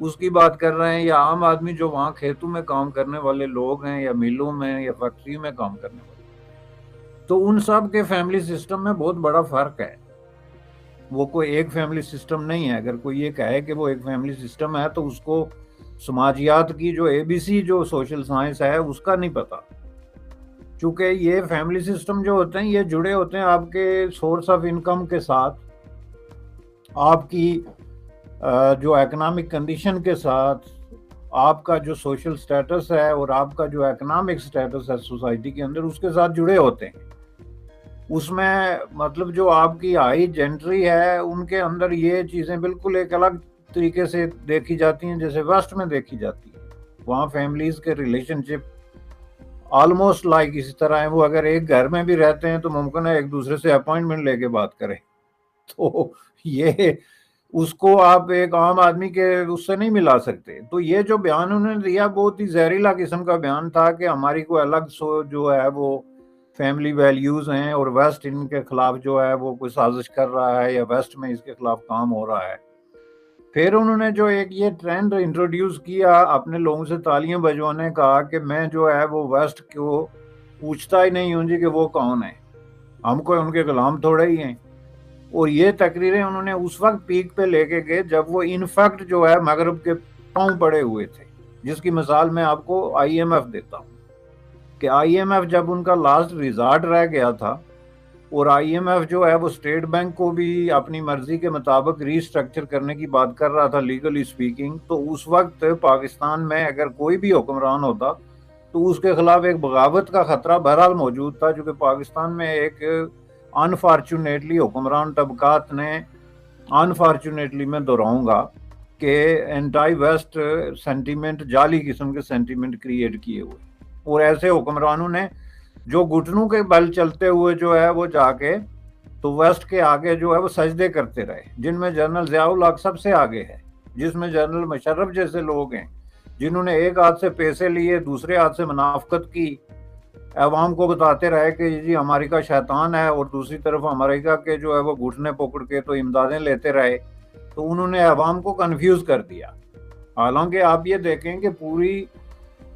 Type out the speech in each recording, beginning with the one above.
اس کی بات کر رہے ہیں، یا عام آدمی جو وہاں کھیتوں میں کام کرنے والے لوگ ہیں یا ملوں میں یا فیکٹری میں کام کرنے والے، تو ان سب کے فیملی سسٹم میں بہت بڑا فرق ہے. وہ کوئی ایک فیملی سسٹم نہیں ہے. اگر کوئی یہ کہے کہ وہ ایک فیملی سسٹم ہے تو اس کو سماجیات کی جو ABC جو سوشل سائنس ہے اس کا نہیں پتا. چونکہ یہ فیملی سسٹم جو ہوتے ہیں یہ جڑے ہوتے ہیں آپ کے سورس آف انکم کے ساتھ، آپ کی جو اکنامک کنڈیشن کے ساتھ، آپ کا جو سوشل سٹیٹس ہے اور آپ کا جو اکنامک سٹیٹس ہے سوسائٹی کے اندر اس کے ساتھ جڑے ہوتے ہیں. اس میں مطلب جو آپ کی ہائی جینٹری ہے ان کے اندر یہ چیزیں بالکل ایک الگ طریقے سے دیکھی جاتی ہیں جیسے ویسٹ میں دیکھی جاتی ہیں. وہاں فیملیز کے ریلیشن شپ آلموسٹ لائک اسی طرح ہیں. وہ اگر ایک گھر میں بھی رہتے ہیں تو ممکن ہے ایک دوسرے سے اپوائنٹمنٹ لے کے بات کریں. تو یہ اس کو آپ ایک عام آدمی کے اس سے نہیں ملا سکتے. تو یہ جو بیان انہوں نے دیا بہت ہی زہریلا قسم کا بیان تھا کہ ہماری کوئی الگ جو ہے وہ فیملی ویلیوز ہیں اور ویسٹ ان کے خلاف جو ہے وہ کوئی سازش کر رہا ہے یا ویسٹ میں اس کے خلاف کام ہو رہا ہے. پھر انہوں نے جو ایک یہ ٹرینڈ انٹروڈیوس کیا اپنے لوگوں سے تالیاں بجوانے کا کہ میں جو ہے وہ ویسٹ کو پوچھتا ہی نہیں ہوں جی کہ وہ کون ہے، ہم کوئی ان کے غلام تھوڑے ہی ہیں. اور یہ تقریریں انہوں نے اس وقت پیک پہ لے کے گئے جب وہ انفیکٹ جو ہے مغرب کے پاؤں پڑے ہوئے تھے، جس کی مثال میں آپ کو IMF دیتا ہوں کہ IMF جب ان کا لاسٹ ریزارٹ رہ گیا تھا اور IMF جو ہے وہ اسٹیٹ بینک کو بھی اپنی مرضی کے مطابق ری اسٹرکچر کرنے کی بات کر رہا تھا لیگلی سپیکنگ، تو اس وقت پاکستان میں اگر کوئی بھی حکمران ہوتا تو اس کے خلاف ایک بغاوت کا خطرہ بہرحال موجود تھا. چونکہ پاکستان میں ایک انفارچونیٹلی حکمران طبقات نے انفارچونیٹلی میں دہراؤں گا کہ اینٹائی ویسٹ سینٹیمنٹ، جعلی قسم کے سینٹیمنٹ کریٹ کیے ہوئے، اور ایسے حکمرانوں نے جو گھٹنوں کے بل چلتے ہوئے جو ہے وہ جا کے تو ویسٹ کے آگے جو ہے وہ سجدے کرتے رہے، جن میں جنرل ضیاء الحق سب سے آگے ہے، جس میں جنرل مشرف جیسے لوگ ہیں جنہوں نے ایک ہاتھ سے پیسے لیے دوسرے ہاتھ سے منافقت کی، عوام کو بتاتے رہے کہ جی امریکہ شیطان ہے، اور دوسری طرف امریکہ کے جو ہے وہ گھٹنے پکڑ کے تو امدادیں لیتے رہے. تو انہوں نے عوام کو کنفیوز کر دیا. حالانکہ آپ یہ دیکھیں کہ پوری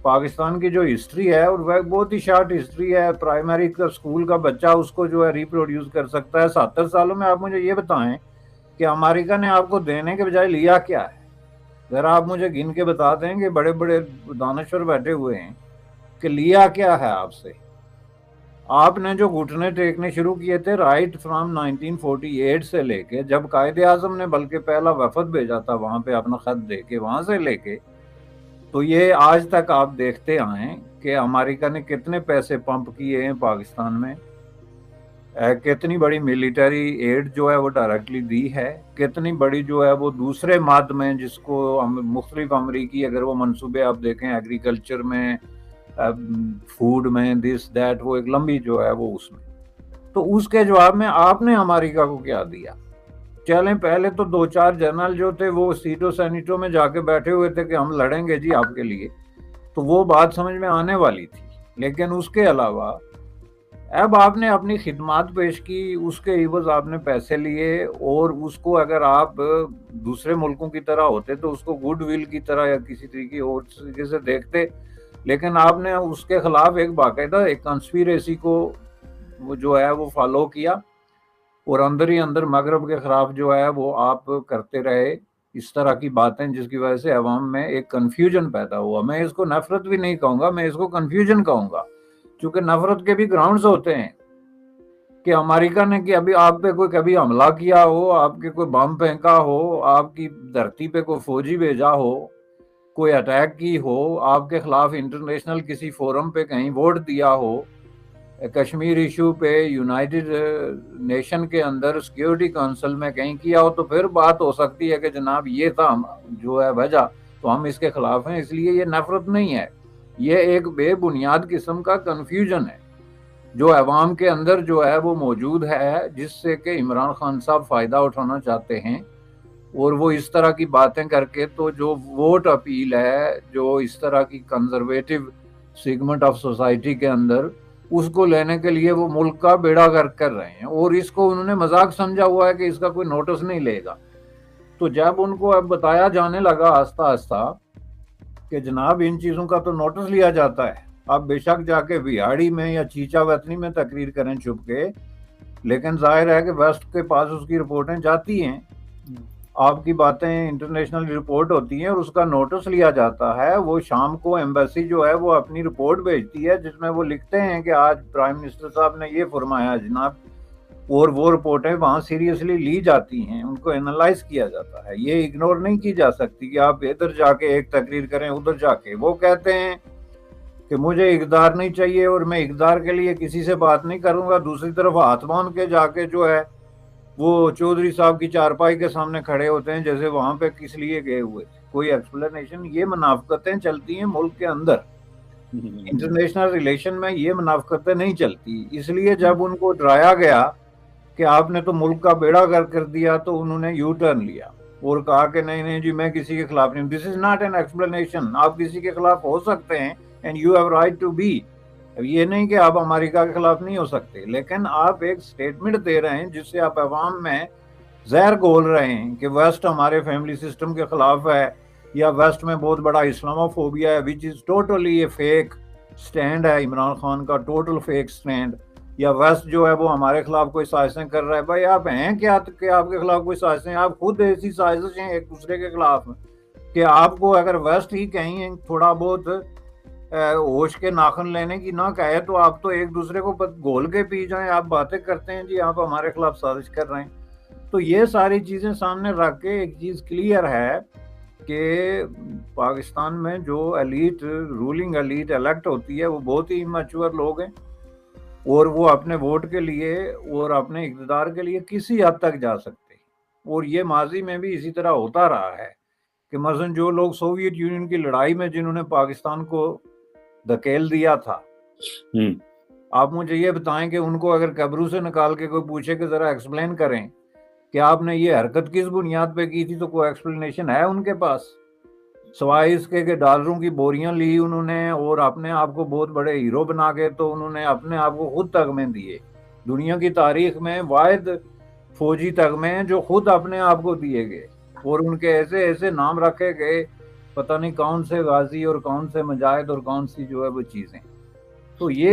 پاکستان کی جو ہسٹری ہے اور وہ بہت ہی شارٹ ہسٹری ہے، پرائمری کا اسکول کا بچہ اس کو جو ہے ریپروڈیوس کر سکتا ہے. 70 سالوں میں آپ مجھے یہ بتائیں کہ امریکہ نے آپ کو دینے کے بجائے لیا کیا ہے؟ ذرا آپ مجھے گن کے بتا دیں کہ بڑے بڑے دانشور بیٹھے ہوئے ہیں کہ لیا کیا ہے آپ سے. آپ نے جو گھٹنے ٹیکنے شروع کیے تھے رائٹ فرام 1948 سے لے کے، جب قائد اعظم نے بلکہ پہلا وفد بھیجا تھا وہاں پہ اپنا خط دے کے، وہاں سے لے کے تو یہ آج تک آپ دیکھتے آئیں کہ امریکہ نے کتنے پیسے پمپ کیے ہیں پاکستان میں، کتنی بڑی ملٹری ایڈ جو ہے وہ ڈائریکٹلی دی ہے، کتنی بڑی جو ہے وہ دوسرے ماد میں جس کو مختلف امریکی اگر وہ منصوبے آپ دیکھیں ایگریکلچر میں، فوڈ میں، دس دیٹ، وہ ایک لمبی جو ہے وہ اس میں. تو اس کے جواب میں آپ نے امریکہ کو کیا دیا؟ چلیں پہلے تو 2-4 جنرل جو تھے وہ سیٹوں سینیٹوں میں جا کے بیٹھے ہوئے تھے کہ ہم لڑیں گے جی آپ کے لیے، تو وہ بات سمجھ میں آنے والی تھی. لیکن اس کے علاوہ اب آپ نے اپنی خدمات پیش کی، اس کے عوض آپ نے پیسے لیے، اور اس کو اگر آپ دوسرے ملکوں کی طرح ہوتے تو اس کو گڈ ول کی طرح یا کسی طریقے اور طریقے سے دیکھتے، لیکن آپ نے اس کے خلاف ایک باقاعدہ ایک کنسپیریسی کو وہ جو ہے وہ فالو کیا، اور اندر ہی اندر مغرب کے خلاف جو ہے وہ آپ کرتے رہے اس طرح کی باتیں، جس کی وجہ سے عوام میں ایک کنفیوژن پیدا ہوا. میں اس کو نفرت بھی نہیں کہوں گا، میں اس کو کنفیوژن کہوں گا، کیونکہ نفرت کے بھی گراؤنڈز ہوتے ہیں کہ امریکہ نے کہ ابھی آپ پہ کوئی کبھی حملہ کیا ہو، آپ کے کوئی بم پھینکا ہو، آپ کی دھرتی پہ کوئی فوجی بھیجا ہو، کوئی اٹیک کی ہو، آپ کے خلاف انٹرنیشنل کسی فورم پہ کہیں ووٹ دیا ہو، کشمیر ایشو پہ یونائٹڈ نیشن کے اندر سیکیورٹی کونسل میں کہیں کیا ہو، تو پھر بات ہو سکتی ہے کہ جناب یہ تھا جو ہے وجہ، تو ہم اس کے خلاف ہیں. اس لیے یہ نفرت نہیں ہے، یہ ایک بے بنیاد قسم کا کنفیوژن ہے جو عوام کے اندر جو ہے وہ موجود ہے، جس سے کہ عمران خان صاحب فائدہ اٹھانا چاہتے ہیں، اور وہ اس طرح کی باتیں کر کے تو جو ووٹ اپیل ہے، جو اس طرح کی کنزرویٹو سیگمنٹ آف سوسائٹی کے اندر، اس کو لینے کے لیے وہ ملک کا بیڑا گرک کر رہے ہیں، اور اس کو انہوں نے مذاق سمجھا ہوا ہے کہ اس کا کوئی نوٹس نہیں لے گا. تو جب ان کو اب بتایا جانے لگا آہستہ آہستہ کہ جناب ان چیزوں کا تو نوٹس لیا جاتا ہے، آپ بے شک جا کے بہاڑی میں یا چیچا وطنی میں تقریر کریں چھپ کے، لیکن ظاہر ہے کہ ویسٹ کے پاس اس کی رپورٹیں جاتی ہیں، آپ کی باتیں انٹرنیشنل رپورٹ ہوتی ہیں اور اس کا نوٹس لیا جاتا ہے۔ وہ شام کو ایمبیسی جو ہے وہ اپنی رپورٹ بھیجتی ہے جس میں وہ لکھتے ہیں کہ آج پرائم منسٹر صاحب نے یہ فرمایا جناب، اور وہ رپورٹیں وہاں سیریسلی لی جاتی ہیں، ان کو انالائز کیا جاتا ہے، یہ اگنور نہیں کی جا سکتی کہ آپ ادھر جا کے ایک تقریر کریں ادھر جا کے۔ وہ کہتے ہیں کہ مجھے اقدار نہیں چاہیے اور میں اقدار کے لیے کسی سے بات نہیں کروں گا، دوسری طرف ہاتھ باندھ کے جا کے جو ہے وہ چودھری صاحب کی چارپائی کے سامنے کھڑے ہوتے ہیں جیسے وہاں پہ کس لیے گئے ہوئے تھے، کوئی ایکسپلینیشن۔ یہ منافقتیں چلتی ہیں ملک کے اندر، انٹرنیشنل ریلیشن میں یہ منافقتیں نہیں چلتی۔ اس لیے جب ان کو ڈرایا گیا کہ آپ نے تو ملک کا بیڑا گرک کر دیا، تو انہوں نے یو ٹرن لیا اور کہا کہ نہیں نہیں جی میں کسی کے خلاف نہیں، this is not an explanation, آپ کسی کے خلاف ہو سکتے ہیں and you have right to be, یہ نہیں کہ آپ امریکہ کے خلاف نہیں ہو سکتے، لیکن آپ ایک سٹیٹمنٹ دے رہے ہیں جس سے آپ عوام میں زہر گھول رہے ہیں کہ ویسٹ ہمارے فیملی سسٹم کے خلاف ہے، یا ویسٹ میں بہت بڑا اسلامو فوبیا ہے، which is totally a fake stand ہے عمران خان کا، ٹوٹل فیک سٹینڈ، یا ویسٹ جو ہے وہ ہمارے خلاف کوئی سازشیں کر رہا ہے۔ بھائی آپ ہیں کیا کہ آپ کے خلاف کوئی سازشیں؟ آپ خود ایسی سازش ہیں ایک دوسرے کے خلاف کہ آپ کو اگر ویسٹ ہی کہیں تھوڑا بہت ہوش کے ناخن لینے کی نہ کہے تو آپ تو ایک دوسرے کو گھول کے پی جائیں، آپ باتیں کرتے ہیں جی آپ ہمارے خلاف سازش کر رہے ہیں۔ تو یہ ساری چیزیں سامنے رکھ کے ایک چیز کلیئر ہے کہ پاکستان میں جو ایلیٹ رولنگ ایلیٹ الیکٹ ہوتی ہے وہ بہت ہی میچور لوگ ہیں، اور وہ اپنے ووٹ کے لیے اور اپنے اقتدار کے لیے کسی حد تک جا سکتے ہیں، اور یہ ماضی میں بھی اسی طرح ہوتا رہا ہے کہ مثلا جو لوگ سوویت یونین کی لڑائی میں جنہوں نے پاکستان کو دھکیل دیا تھا، آپ مجھے یہ بتائیں کہ ان کو اگر قبروں سے نکال کے کوئی پوچھے کہ ذرا ایکسپلین کریں کہ آپ نے یہ حرکت کس بنیاد پہ کی تھی، تو کوئی ایکسپلینیشن ہے ان کے پاس؟ سوائے اس کے کہ ڈالروں کی بوریاں لی انہوں نے اور اپنے آپ کو بہت بڑے ہیرو بنا کے تو انہوں نے اپنے آپ کو خود تغمے دیے۔ دنیا کی تاریخ میں واحد فوجی تغمے ہیں جو خود اپنے آپ کو دیے گئے، اور ان کے ایسے ایسے نام رکھے گئے، پتہ نہیں کون سے غازی اور کون سے مجاہد اور کون سی جو ہے وہ چیزیں۔ تو یہ